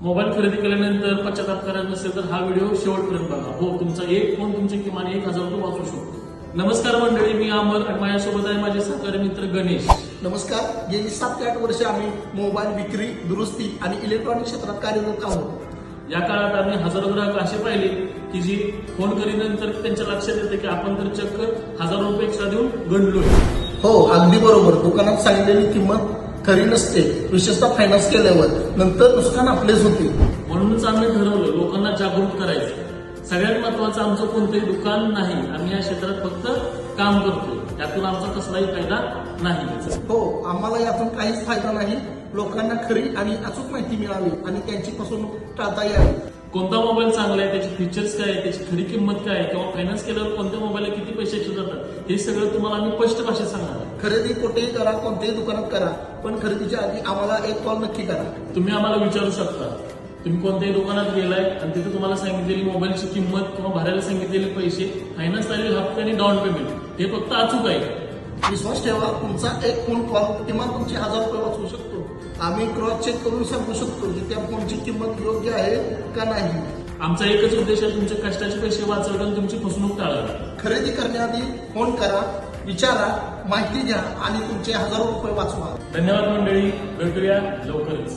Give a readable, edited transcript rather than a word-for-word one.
Mobile खरेदी केल्यानंतर पश्चाताप करायचा नसेल तर हा व्हिडिओ शेवटपर्यंत बघा. हो, तुमचा एक फोन तुमचे किमान 1000 रुपये वाचू शकतो. नमस्कार मंडळी, मी अमर आणि माझ्यासोबत आहे माझे सहकारी मित्र गणेश. नमस्कार. गेली 7 ते 8 वर्ष आम्ही मोबाईल विक्री, दुरुस्ती आणि इलेक्ट्रॉनिक क्षेत्रात कार्यरत आहोत. या काळात आम्ही हजारो ग्राहक असे पाहिले की जी फोन खरेदीनंतर त्यांच्या लक्षात येते की आपण तर चक्क 1000 रुपये एक्स्ट्रा देऊन गणलोय. हो, अगदी बरोबर. दुकानात सांगितलेली किंमत खरी नसते, विशेषतः फायनान्स केल्यावर. नंतर नुकसान आपलेच होते. म्हणूनच आम्ही ठरवलं लोकांना जागरूक करायचं. सगळ्यात महत्वाचं आमचं कोणतंही दुकान नाही. आम्ही या क्षेत्रात फक्त काम करतो, त्यातून आमचा कसलाही फायदा नाही. हो, आम्हाला यातून काहीच फायदा नाही. लोकांना खरी आणि अचूक माहिती मिळावी आणि त्यांची फसवणूक टाळता यावी. कोणता मोबाईल चांगला आहे, त्याचे फीचर्स काय आहे, त्याची खरी किंमत काय आहे, किंवा फायनान्स केल्यावर कोणत्या मोबाईलला किती पैसे एक्स्ट्रा जातात, हे सगळं तुम्हाला आम्ही स्पष्ट भाषेत सांगणार. खरेदी कुठेही करा, कोणत्याही दुकानात करा, पण खरेदीच्या आधी आम्हाला एक कॉल नक्की करा. तुम्ही आम्हाला विचारू शकता. तुम्ही कोणत्याही दुकानात गेलाय आणि तिथे तुम्हाला सांगितलेली मोबाईलची किंमत किंवा भरायला सांगितलेले पैसे, फायनान्स झालेले हप्ते आणि डाऊन पेमेंट हे फक्त अचूक आहे. विश्वास ठेवा, तुमचा एक फोन कॉल किंवा तुमचे 1000 रुपये वाचवू शकतो. आम्ही क्रॉस चेक करून सांगू शकतो की त्या फोनची किंमत योग्य आहे का नाही. आमचा एकच उद्देश आहे, तुमच्या कष्टाचे पैसे वाचवणं आणि तुमची फसवणूक टाळावी. खरेदी करण्याआधी फोन करा, विचारा, माहिती घ्या आणि तुमचे 1000 रुपये वाचवा. धन्यवाद मंडळी, भेटूया लवकरच.